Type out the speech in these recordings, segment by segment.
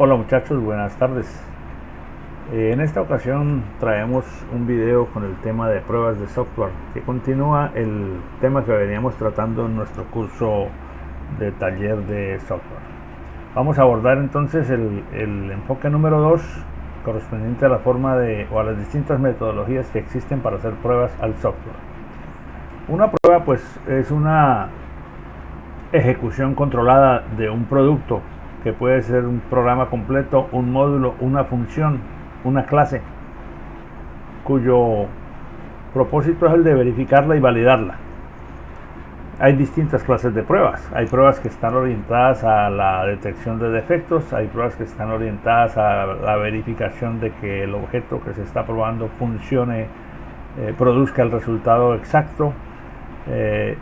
Hola muchachos, buenas tardes. En esta ocasión traemos un video con el tema de pruebas de software, que continúa el tema que veníamos tratando en nuestro curso de taller de software. Vamos a abordar entonces el enfoque número 2, correspondiente a la forma o a las distintas metodologías que existen para hacer pruebas al software. Una prueba pues es una ejecución controlada de un producto, que puede ser un programa completo, un módulo, una función, una clase, cuyo propósito es el de verificarla y validarla. Hay distintas clases de pruebas. Hay pruebas que están orientadas a la detección de defectos, hay pruebas que están orientadas a la verificación de que el objeto que se está probando funcione, produzca el resultado exacto.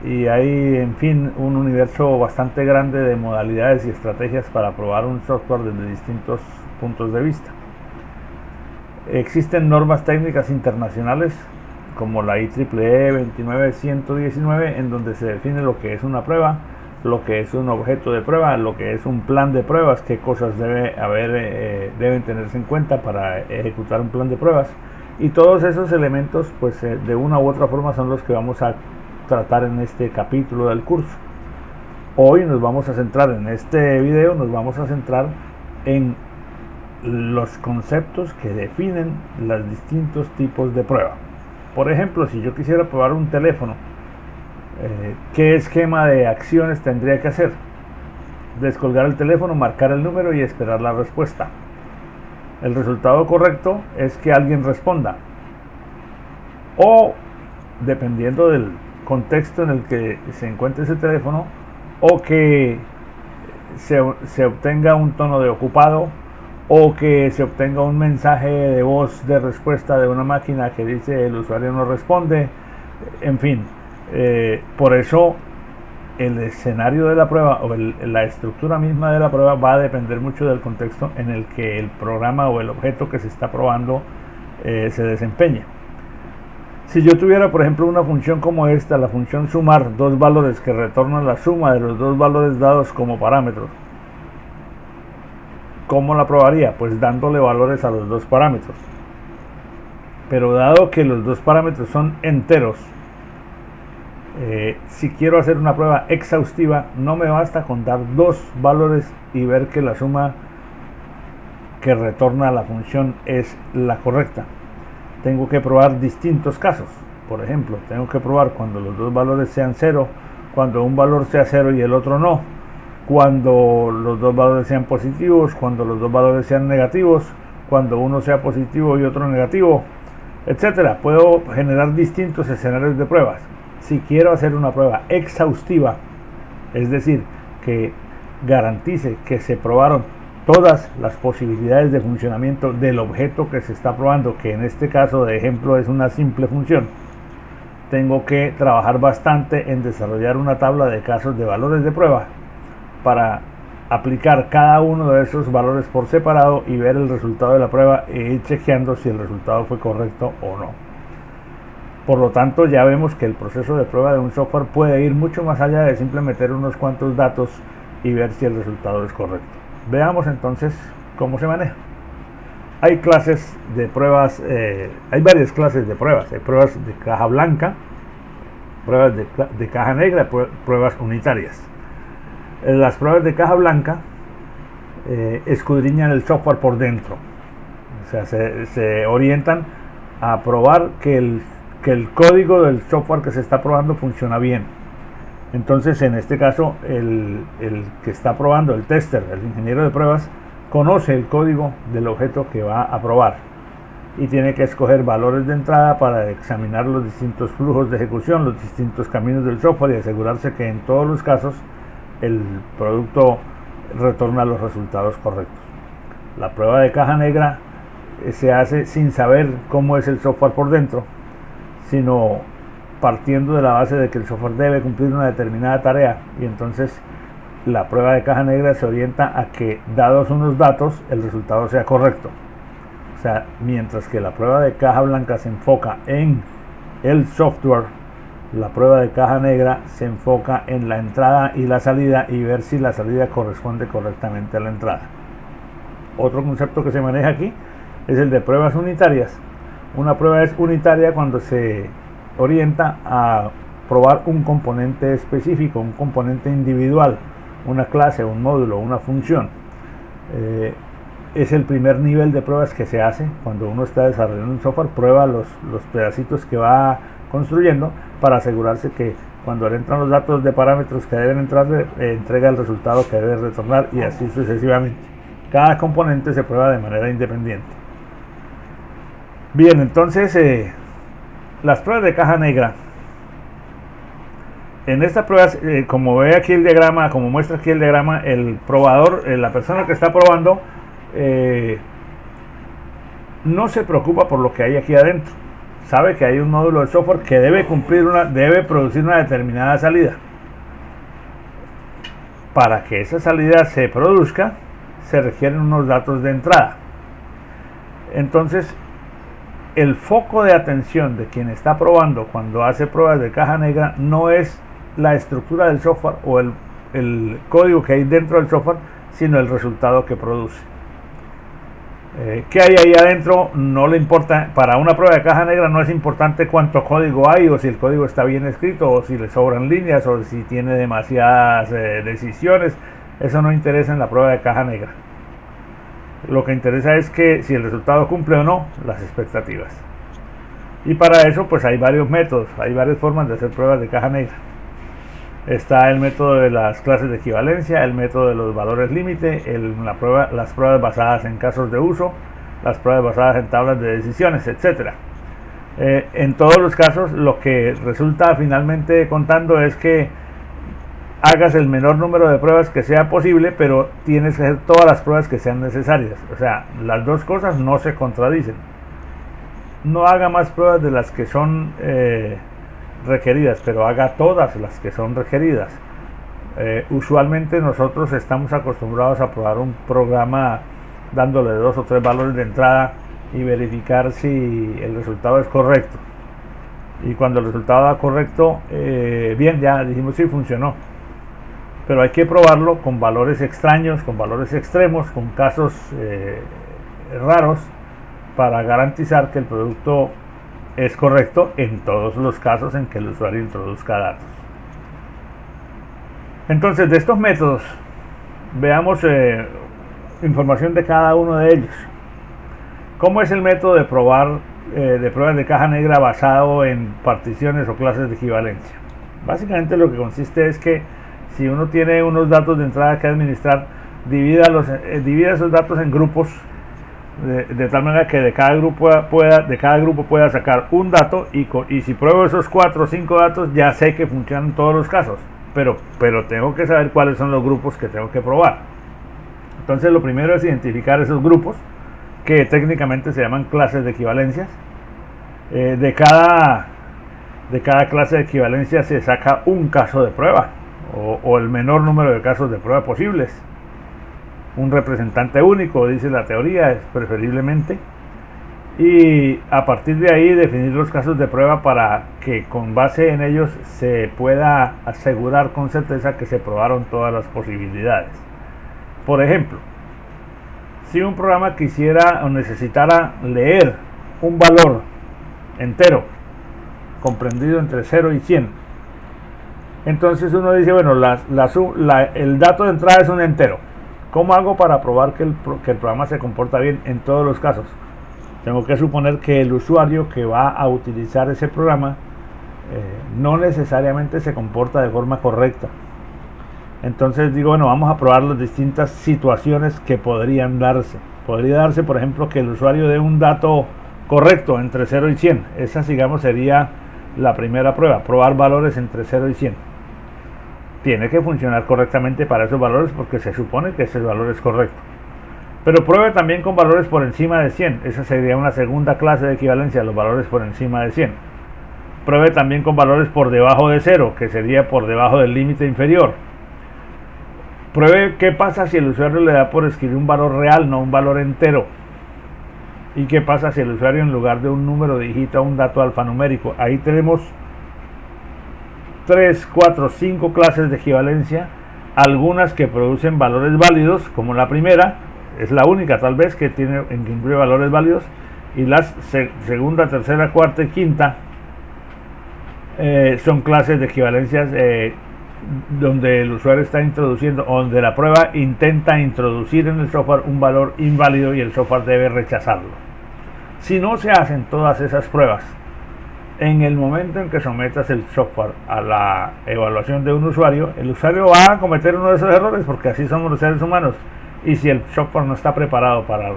Y hay, en fin, un universo bastante grande de modalidades y estrategias para probar un software desde distintos puntos de vista. Existen normas técnicas internacionales como la IEEE 29119, en donde se define lo que es una prueba, lo que es un objeto de prueba, lo que es un plan de pruebas, qué cosas deben tenerse en cuenta para ejecutar un plan de pruebas, y todos esos elementos pues de una u otra forma son los que vamos a tratar en este capítulo del curso. Hoy nos vamos a centrar en este video, nos vamos a centrar en los conceptos que definen los distintos tipos de prueba. Por ejemplo, si yo quisiera probar un teléfono, ¿qué esquema de acciones tendría que hacer? Descolgar el teléfono, marcar el número y esperar la respuesta. El resultado correcto es que alguien responda, o dependiendo del contexto en el que se encuentre ese teléfono, o que se obtenga un tono de ocupado, o que se obtenga un mensaje de voz de respuesta de una máquina que dice el usuario no responde. En fin, por eso el escenario de la prueba o la estructura misma de la prueba va a depender mucho del contexto en el que el programa o el objeto que se está probando se desempeña. Si yo tuviera, por ejemplo, una función como esta, la función sumar, dos valores que retornan la suma de los dos valores dados como parámetros, ¿cómo la probaría? Pues dándole valores a los dos parámetros. Pero dado que los dos parámetros son enteros, si quiero hacer una prueba exhaustiva, no me basta con dar dos valores y ver que la suma que retorna la función es la correcta. Tengo que probar distintos casos. Por ejemplo, tengo que probar cuando los dos valores sean 0, cuando un valor sea 0 y el otro no, cuando los dos valores sean positivos, cuando los dos valores sean negativos, cuando uno sea positivo y otro negativo, etcétera. Puedo generar distintos escenarios de pruebas. Si quiero hacer una prueba exhaustiva, es decir, que garantice que se probaron todas las posibilidades de funcionamiento del objeto que se está probando, que en este caso de ejemplo es una simple función, tengo que trabajar bastante en desarrollar una tabla de casos de valores de prueba para aplicar cada uno de esos valores por separado y ver el resultado de la prueba e ir chequeando si el resultado fue correcto o no. Por lo tanto, ya vemos que el proceso de prueba de un software puede ir mucho más allá de simplemente meter unos cuantos datos y ver si el resultado es correcto. Veamos entonces cómo se maneja. Hay clases de pruebas, hay varias clases de pruebas. Hay pruebas de caja blanca, pruebas de caja negra, pruebas unitarias. Las pruebas de caja blanca escudriñan el software por dentro. O sea, se orientan a probar que el código del software que se está probando funciona bien. Entonces, en este caso, el que está probando, el tester, el ingeniero de pruebas, conoce el código del objeto que va a probar y tiene que escoger valores de entrada para examinar los distintos flujos de ejecución, los distintos caminos del software y asegurarse que en todos los casos el producto retorna los resultados correctos. La prueba de caja negra se hace sin saber cómo es el software por dentro, sino partiendo de la base de que el software debe cumplir una determinada tarea, y entonces la prueba de caja negra se orienta a que, dados unos datos, el resultado sea correcto. O sea, mientras que la prueba de caja blanca se enfoca en el software, la prueba de caja negra se enfoca en la entrada y la salida y ver si la salida corresponde correctamente a la entrada. Otro concepto que se maneja aquí es el de pruebas unitarias. Una prueba es unitaria cuando se orienta a probar un componente específico, un componente individual, una clase, un módulo, una función. Es el primer nivel de pruebas que se hace cuando uno está desarrollando un software. Prueba los pedacitos que va construyendo para asegurarse que cuando le entran los datos de parámetros que deben entrar, entrega el resultado que debe retornar, y así sucesivamente. Cada componente se prueba de manera independiente. Bien, entonces las pruebas de caja negra. En estas pruebas, como ve aquí el diagrama, como muestra aquí el diagrama, el probador, la persona que está probando, no se preocupa por lo que hay aquí adentro. Sabe que hay un módulo de software que debe producir una determinada salida. Para que esa salida se produzca, se requieren unos datos de entrada. Entonces, el foco de atención de quien está probando cuando hace pruebas de caja negra no es la estructura del software o el código que hay dentro del software, sino el resultado que produce. ¿Qué hay ahí adentro? No le importa. Para una prueba de caja negra no es importante cuánto código hay, o si el código está bien escrito, o si le sobran líneas, o si tiene demasiadas decisiones. Eso no interesa en la prueba de caja negra. Lo que interesa es que si el resultado cumple o no las expectativas. Y para eso pues hay varios métodos, hay varias formas de hacer pruebas de caja negra. Está el método de las clases de equivalencia, el método de los valores límite, las pruebas basadas en casos de uso, las pruebas basadas en tablas de decisiones, etc. En todos los casos, lo que resulta finalmente contando es que hagas el menor número de pruebas que sea posible, pero tienes que hacer todas las pruebas que sean necesarias. O sea, las dos cosas no se contradicen. No haga más pruebas de las que son requeridas, pero haga todas las que son requeridas. Usualmente nosotros estamos acostumbrados a probar un programa dándole 2 o 3 valores de entrada y verificar si el resultado es correcto. Y cuando el resultado da correcto, bien, ya dijimos sí, funcionó. Pero hay que probarlo con valores extraños, con valores extremos, con casos raros, para garantizar que el producto es correcto en todos los casos en que el usuario introduzca datos. Entonces, de estos métodos, veamos información de cada uno de ellos. ¿Cómo es el método de pruebas de caja negra basado en particiones o clases de equivalencia? Básicamente lo que consiste es que si uno tiene unos datos de entrada que administrar, divida esos datos en grupos, de tal manera que de cada grupo pueda sacar un dato, y si pruebo esos 4 o 5 datos, ya sé que funcionan en todos los casos, pero tengo que saber cuáles son los grupos que tengo que probar. Entonces lo primero es identificar esos grupos, que técnicamente se llaman clases de equivalencias. De cada clase de equivalencia se saca un caso de prueba, o el menor número de casos de prueba posibles. Un representante único, dice la teoría, es preferiblemente. Y a partir de ahí definir los casos de prueba para que con base en ellos se pueda asegurar con certeza que se probaron todas las posibilidades. Por ejemplo, si un programa quisiera o necesitara leer un valor entero comprendido entre 0 y 100, entonces uno dice, bueno, el dato de entrada es un entero. ¿Cómo hago para probar que el programa se comporta bien en todos los casos? Tengo que suponer que el usuario que va a utilizar ese programa no necesariamente se comporta de forma correcta. Entonces digo, bueno, vamos a probar las distintas situaciones que podrían darse. Podría darse, por ejemplo, que el usuario dé un dato correcto entre 0 y 100. Esa, digamos, sería la primera prueba, probar valores entre 0 y 100. Tiene que funcionar correctamente para esos valores porque se supone que ese valor es correcto. Pero pruebe también con valores por encima de 100. Esa sería una segunda clase de equivalencia, los valores por encima de 100. Pruebe también con valores por debajo de 0, que sería por debajo del límite inferior. Pruebe qué pasa si el usuario le da por escribir un valor real, no un valor entero. Y qué pasa si el usuario en lugar de un número digita un dato alfanumérico. Ahí tenemos 3, 4, 5 clases de equivalencia, algunas que producen valores válidos, como la primera, Es la única tal vez que tiene en que incluye valores válidos, y las segunda, tercera, cuarta y quinta son clases de equivalencias donde el usuario está introduciendo, o donde la prueba intenta introducir en el software un valor inválido y el software debe rechazarlo. Si no se hacen todas esas pruebas en el momento en que sometas el software a la evaluación de un usuario, el usuario va a cometer uno de esos errores, porque así somos los seres humanos. Y si el software no está preparado para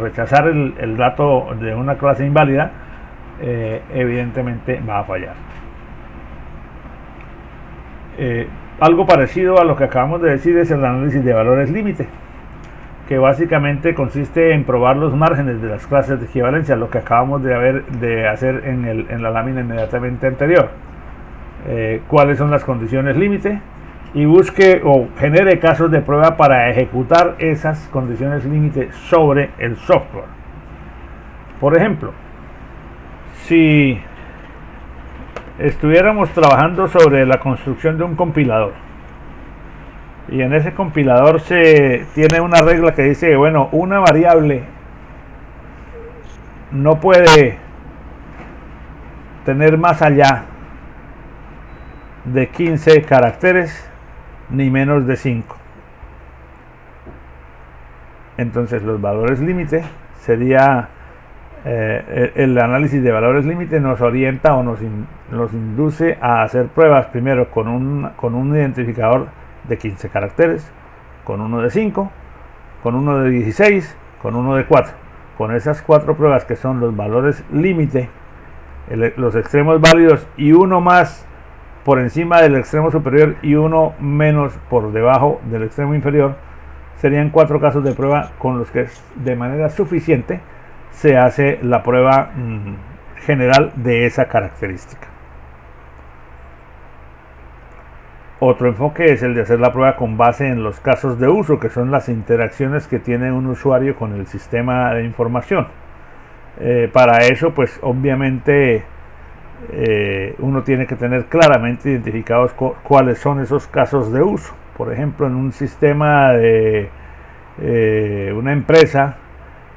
rechazar el dato de una clase inválida, evidentemente va a fallar. Algo parecido a lo que acabamos de decir es el análisis de valores límite, que básicamente consiste en probar los márgenes de las clases de equivalencia, lo que acabamos de hacer en la lámina inmediatamente anterior. ¿Cuáles son las condiciones límite? Y busque o genere casos de prueba para ejecutar esas condiciones límite sobre el software. Por ejemplo, si estuviéramos trabajando sobre la construcción de un compilador, y en ese compilador se tiene una regla que dice, bueno, una variable no puede tener más allá de 15 caracteres ni menos de 5. Entonces los valores límite sería el análisis de valores límite nos orienta o nos induce a hacer pruebas primero con un identificador de 15 caracteres, con uno de 5, con uno de 16, con uno de 4. Con esas 4 pruebas, que son los valores límite, los extremos válidos, y uno más por encima del extremo superior y uno menos por debajo del extremo inferior, serían 4 casos de prueba con los que de manera suficiente se hace la prueba general de esa característica. Otro enfoque es el de hacer la prueba con base en los casos de uso, que son las interacciones que tiene un usuario con el sistema de información. Para eso, pues obviamente uno tiene que tener claramente identificados cuáles son esos casos de uso. Por ejemplo, en un sistema de una empresa,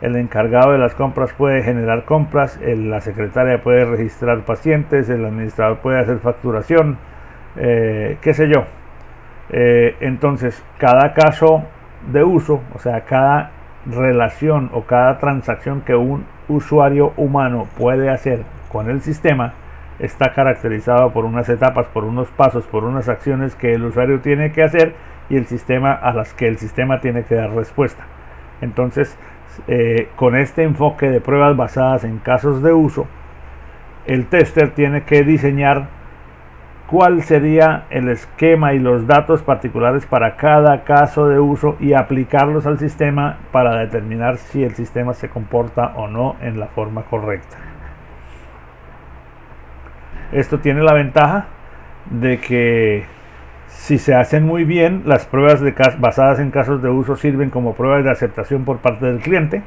el encargado de las compras puede generar compras, la secretaria puede registrar pacientes, el administrador puede hacer facturación, qué sé yo. Entonces, cada caso de uso, o sea, cada relación o cada transacción que un usuario humano puede hacer con el sistema, está caracterizado por unas etapas, por unos pasos, por unas acciones que el usuario tiene que hacer y el sistema a las que el sistema tiene que dar respuesta. Entonces, con este enfoque de pruebas basadas en casos de uso, el tester tiene que diseñar cuál sería el esquema y los datos particulares para cada caso de uso y aplicarlos al sistema para determinar si el sistema se comporta o no en la forma correcta. Esto tiene la ventaja de que si se hacen muy bien, las pruebas basadas en casos de uso sirven como pruebas de aceptación por parte del cliente.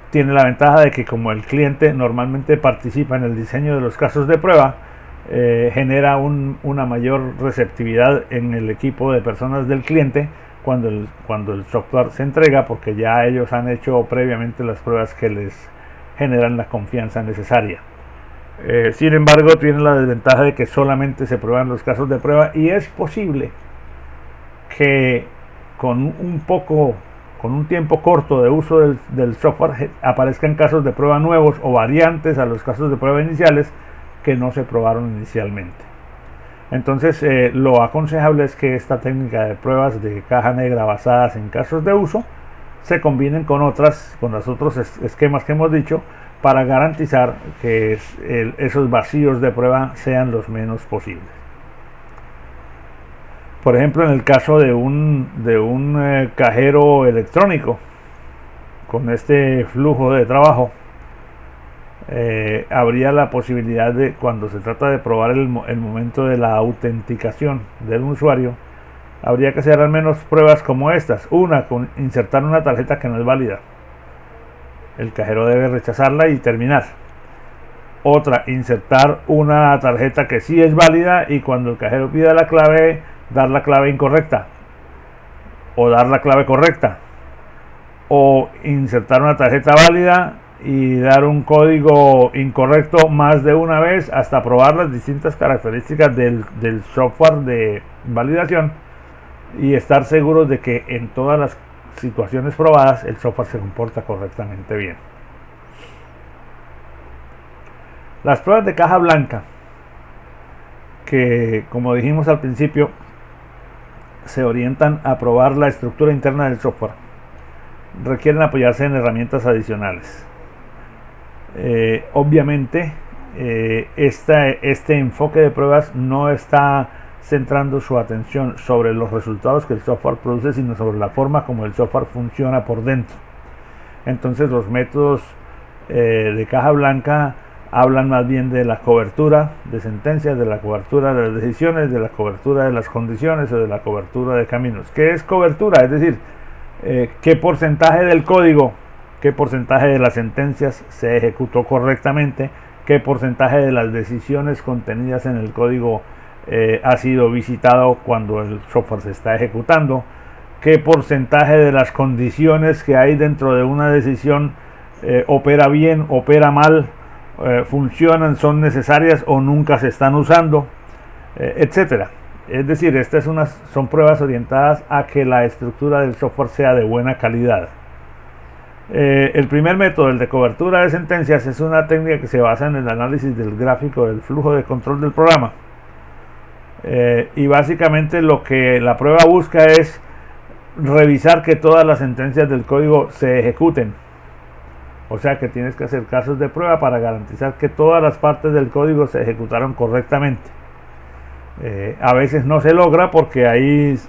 Tiene la ventaja de que como el cliente normalmente participa en el diseño de los casos de prueba, genera una mayor receptividad en el equipo de personas del cliente cuando el software se entrega, porque ya ellos han hecho previamente las pruebas que les generan la confianza necesaria. Sin embargo, tiene la desventaja de que solamente se prueban los casos de prueba, y es posible que con un tiempo corto de uso del software aparezcan casos de prueba nuevos o variantes a los casos de prueba iniciales que no se probaron inicialmente. Entonces, lo aconsejable es que esta técnica de pruebas de caja negra basadas en casos de uso se combinen con los otros esquemas que hemos dicho, para garantizar que esos vacíos de prueba sean los menos posibles. Por ejemplo, en el caso de un cajero electrónico, con este flujo de trabajo, habría la posibilidad de, cuando se trata de probar el momento de la autenticación del usuario, habría que hacer al menos pruebas como estas. Una, con insertar una tarjeta que no es válida. El cajero debe rechazarla y terminar. Otra, insertar una tarjeta que sí es válida, y cuando el cajero pida la clave, dar la clave incorrecta. o dar la clave correcta, o insertar una tarjeta válida y dar un código incorrecto más de una vez hasta probar las distintas características del software de validación y estar seguros de que en todas las situaciones probadas el software se comporta correctamente bien. Las pruebas de caja blanca, que como dijimos al principio, se orientan a probar la estructura interna del software, requieren apoyarse en herramientas adicionales. Obviamente este enfoque de pruebas no está centrando su atención sobre los resultados que el software produce, sino sobre la forma como el software funciona por dentro. Entonces los métodos de caja blanca hablan más bien de la cobertura de sentencias, de la cobertura de las decisiones, de la cobertura de las condiciones o de la cobertura de caminos. ¿Qué es cobertura? Es decir, qué porcentaje del código, qué porcentaje de las sentencias se ejecutó correctamente, qué porcentaje de las decisiones contenidas en el código ha sido visitado cuando el software se está ejecutando, qué porcentaje de las condiciones que hay dentro de una decisión opera bien, opera mal, funcionan, son necesarias o nunca se están usando, etcétera. Es decir, estas son pruebas orientadas a que la estructura del software sea de buena calidad. El primer método, el de cobertura de sentencias, es una técnica que se basa en el análisis del gráfico del flujo de control del programa. Y básicamente lo que la prueba busca es revisar que todas las sentencias del código se ejecuten. O sea que tienes que hacer casos de prueba para garantizar que todas las partes del código se ejecutaron correctamente. A veces no se logra porque hay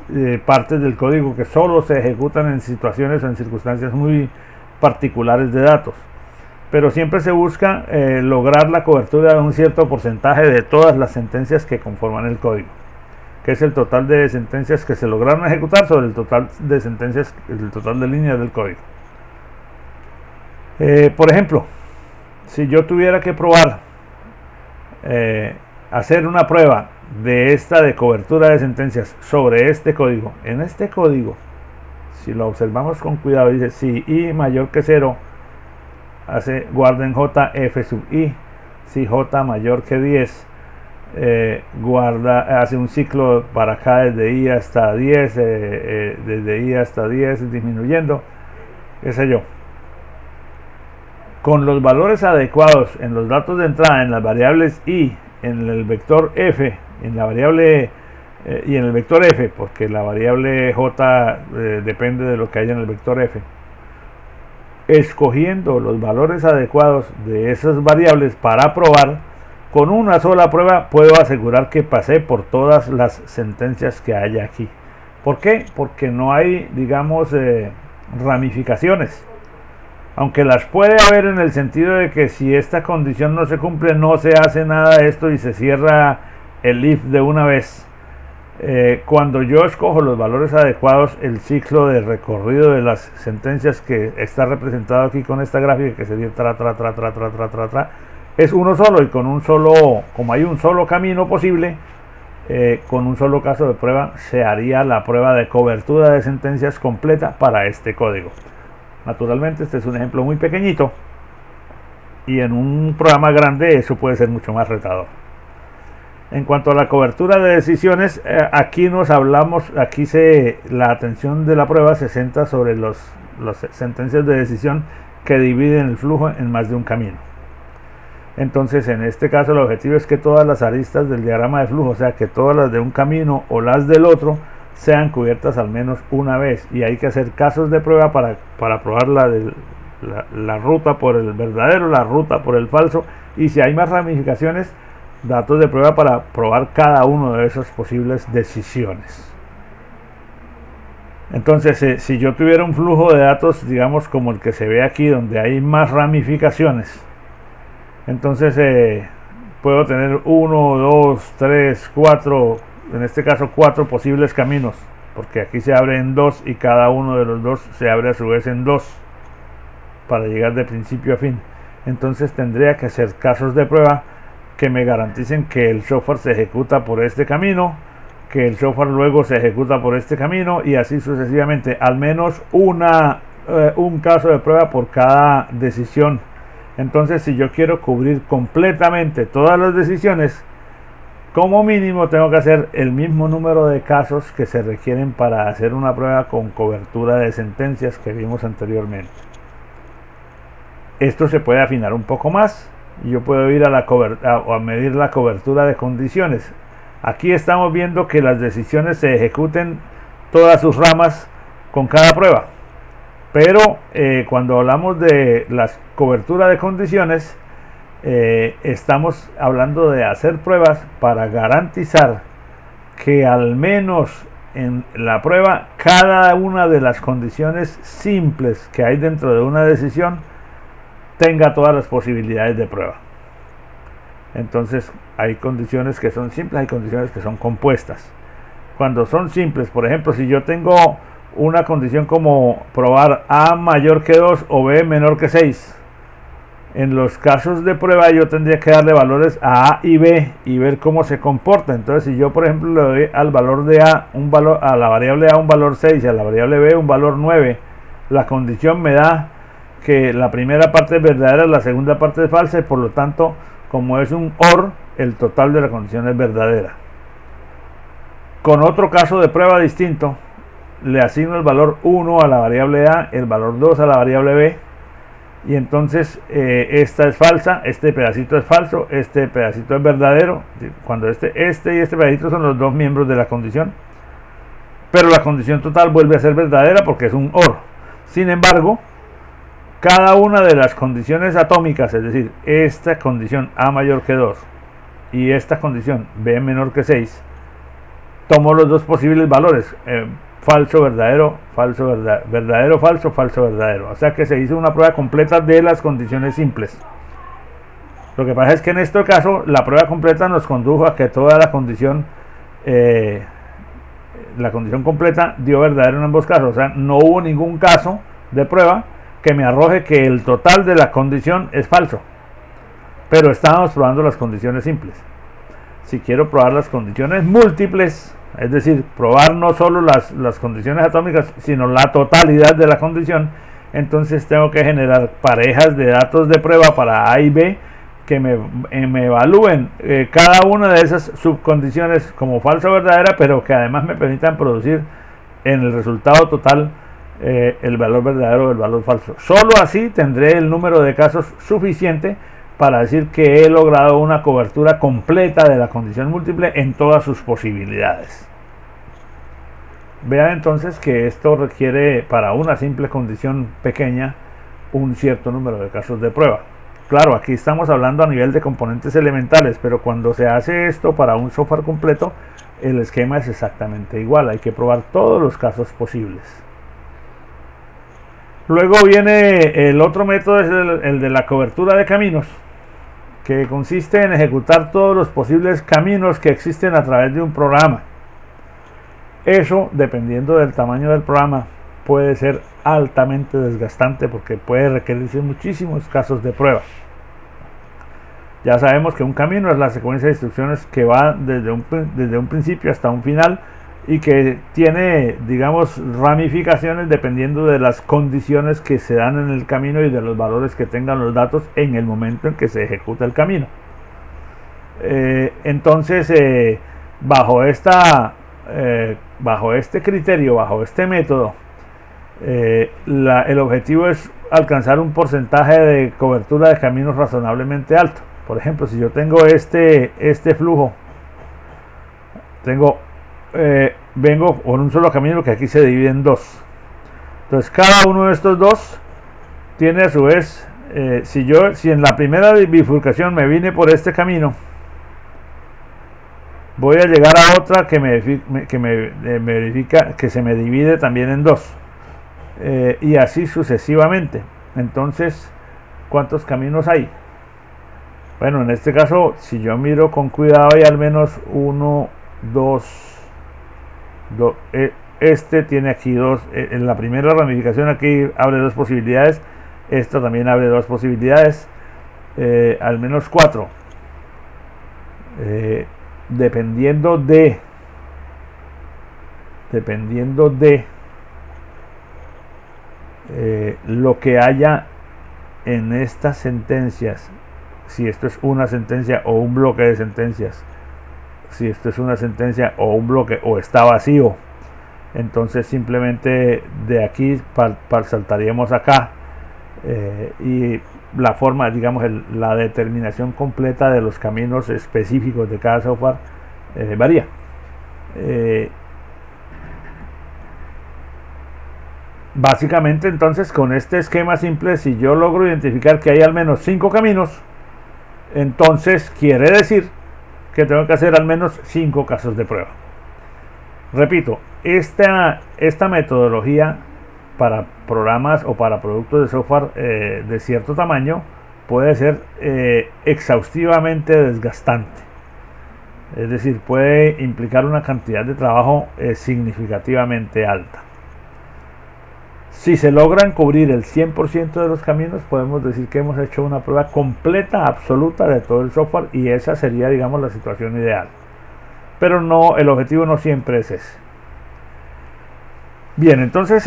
partes del código que solo se ejecutan en situaciones o en circunstancias muy particulares de datos. Pero siempre se busca lograr la cobertura de un cierto porcentaje de todas las sentencias que conforman el código, que es el total de sentencias que se lograron ejecutar sobre el total de sentencias, el total de líneas del código. Por ejemplo, si yo tuviera que probar, hacer una prueba de esta de cobertura de sentencias sobre este código, en este código, si lo observamos con cuidado, dice si i mayor que 0, guarda en j f sub i, si j mayor que 10, hace un ciclo para acá desde i hasta 10, desde i hasta 10 disminuyendo, qué sé yo. Con los valores adecuados en los datos de entrada, en las variables i, en el vector f, en la variable y en el vector f, porque la variable j depende de lo que haya en el vector f. Escogiendo los valores adecuados de esas variables para probar, con una sola prueba puedo asegurar que pasé por todas las sentencias que haya aquí. ¿Por qué? Porque no hay, digamos, ramificaciones. Aunque las puede haber en el sentido de que si esta condición no se cumple, no se hace nada de esto y se cierra el if de una vez. Cuando yo escojo los valores adecuados, el ciclo de recorrido de las sentencias que está representado aquí con esta gráfica, que sería es uno solo, y con un solo, como hay un solo camino posible, con un solo caso de prueba se haría la prueba de cobertura de sentencias completa para este código. Naturalmente este es un ejemplo muy pequeñito y en un programa grande eso puede ser mucho más retador. En cuanto a la cobertura de decisiones, aquí la atención de la prueba se centra sobre las sentencias de decisión que dividen el flujo en más de un camino. Entonces en este caso el objetivo es que todas las aristas del diagrama de flujo, o sea que todas las de un camino o las del otro, sean cubiertas al menos una vez, y hay que hacer casos de prueba para probar la ruta por el verdadero, la ruta por el falso, y si hay más ramificaciones, datos de prueba para probar cada uno de esas posibles decisiones. Entonces, si yo tuviera un flujo de datos, digamos como el que se ve aquí, donde hay más ramificaciones, entonces puedo tener 1, 2, 3, 4, en este caso 4 posibles caminos, porque aquí se abre en 2 y cada uno de los 2 se abre a su vez en 2 para llegar de principio a fin. Entonces tendría que hacer casos de prueba que me garanticen que el software se ejecuta por este camino, que el software luego se ejecuta por este camino y así sucesivamente, al menos un caso de prueba por cada decisión. Entonces, si yo quiero cubrir completamente todas las decisiones, como mínimo tengo que hacer el mismo número de casos que se requieren para hacer una prueba con cobertura de sentencias que vimos anteriormente. Esto se puede afinar un poco más. Yo puedo ir a medir la cobertura de condiciones. Aquí estamos viendo que las decisiones se ejecuten todas sus ramas con cada prueba. Pero cuando hablamos de la cobertura de condiciones, estamos hablando de hacer pruebas para garantizar que al menos en la prueba cada una de las condiciones simples que hay dentro de una decisión tenga todas las posibilidades de prueba. Entonces hay condiciones que son simples, hay condiciones que son compuestas. Cuando son simples, por ejemplo, si yo tengo una condición como probar A mayor que 2 o B menor que 6, en los casos de prueba yo tendría que darle valores a A y B y ver cómo se comporta. Entonces, si yo por ejemplo le doy al valor de A a la variable A un valor 6 y a la variable B un valor 9, la condición me da que la primera parte es verdadera, la segunda parte es falsa, y por lo tanto, como es un OR, el total de la condición es verdadera. Con otro caso de prueba distinto, le asigno el valor 1 a la variable A, el valor 2 a la variable B, y entonces esta es falsa, este pedacito es falso, este pedacito es verdadero, cuando este y este pedacito son los dos miembros de la condición, pero la condición total vuelve a ser verdadera porque es un OR. Sin embargo, cada una de las condiciones atómicas, es decir, esta condición A mayor que 2 y esta condición B menor que 6, tomo los dos posibles valores, falso, verdadero, falso, verdadero, falso, falso, verdadero. O sea que se hizo una prueba completa de las condiciones simples. Lo que pasa es que en este caso la prueba completa nos condujo a que toda la condición completa dio verdadero en ambos casos. O sea, no hubo ningún caso de prueba que me arroje que el total de la condición es falso. Pero estábamos probando las condiciones simples. Si quiero probar las condiciones múltiples, es decir, probar no solo las condiciones atómicas, sino la totalidad de la condición, entonces tengo que generar parejas de datos de prueba para A y B que me evalúen cada una de esas subcondiciones como falsa o verdadera, pero que además me permitan producir en el resultado total el valor verdadero o el valor falso. Solo así tendré el número de casos suficiente para decir que he logrado una cobertura completa de la condición múltiple en todas sus posibilidades. Vean entonces que esto requiere para una simple condición pequeña un cierto número de casos de prueba. Claro, aquí estamos hablando a nivel de componentes elementales, pero cuando se hace esto para un software completo, el esquema es exactamente igual. Hay que probar todos los casos posibles. Luego viene el otro método, es el de la cobertura de caminos, que consiste en ejecutar todos los posibles caminos que existen a través de un programa. Eso, dependiendo del tamaño del programa, puede ser altamente desgastante porque puede requerirse muchísimos casos de prueba. Ya sabemos que un camino es la secuencia de instrucciones que va desde un principio hasta un final y que tiene, digamos, ramificaciones dependiendo de las condiciones que se dan en el camino y de los valores que tengan los datos en el momento en que se ejecuta el camino. Entonces, bajo este criterio, bajo este método, el objetivo es alcanzar un porcentaje de cobertura de caminos razonablemente alto. Por ejemplo, si yo tengo este flujo, vengo por un solo camino que aquí se divide en dos. Entonces cada uno de estos dos tiene a su vez, si en la primera bifurcación me vine por este camino, voy a llegar a otra que me verifica que se me divide también en dos, y así sucesivamente. Entonces, ¿cuántos caminos hay? Bueno, en este caso, si yo miro con cuidado, hay al menos uno, dos. Este tiene aquí dos. En la primera ramificación aquí abre dos posibilidades. Esta también abre dos posibilidades. Al menos cuatro. Dependiendo de dependiendo de lo que haya en estas sentencias, si esto es una sentencia o un bloque de sentencias, si esto es una sentencia o un bloque o está vacío, entonces simplemente de aquí saltaríamos acá, y la forma, digamos, la determinación completa de los caminos específicos de cada software varía. Básicamente, entonces, con este esquema simple, si yo logro identificar que hay al menos 5 caminos, entonces quiere decir que tengo que hacer al menos 5 casos de prueba. Repito, esta metodología para programas o para productos de software de cierto tamaño puede ser exhaustivamente desgastante. Es decir, puede implicar una cantidad de trabajo significativamente alta. Si se logran cubrir el 100% de los caminos, podemos decir que hemos hecho una prueba completa, absoluta de todo el software, y esa sería, digamos, la situación ideal. Pero no, el objetivo no siempre es ese. Bien, entonces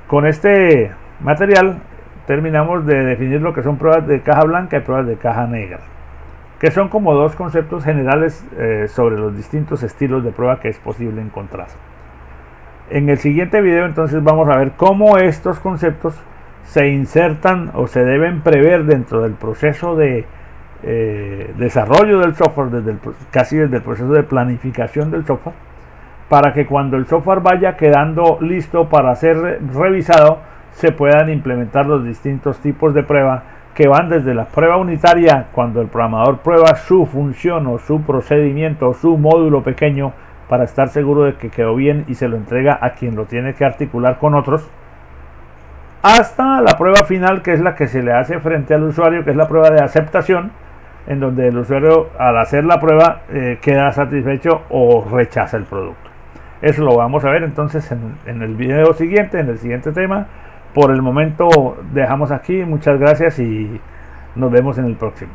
con este material terminamos de definir lo que son pruebas de caja blanca y pruebas de caja negra, que son como dos conceptos generales sobre los distintos estilos de prueba que es posible encontrar. En el siguiente video entonces vamos a ver cómo estos conceptos se insertan o se deben prever dentro del proceso de desarrollo del software, casi desde el proceso de planificación del software, para que cuando el software vaya quedando listo para ser revisado, se puedan implementar los distintos tipos de prueba, que van desde la prueba unitaria, cuando el programador prueba su función o su procedimiento o su módulo pequeño para estar seguro de que quedó bien y se lo entrega a quien lo tiene que articular con otros, hasta la prueba final, que es la que se le hace frente al usuario, que es la prueba de aceptación, en donde el usuario, al hacer la prueba, queda satisfecho o rechaza el producto. Eso lo vamos a ver entonces en el video siguiente, en el siguiente tema. Por el momento dejamos aquí, muchas gracias y nos vemos en el próximo.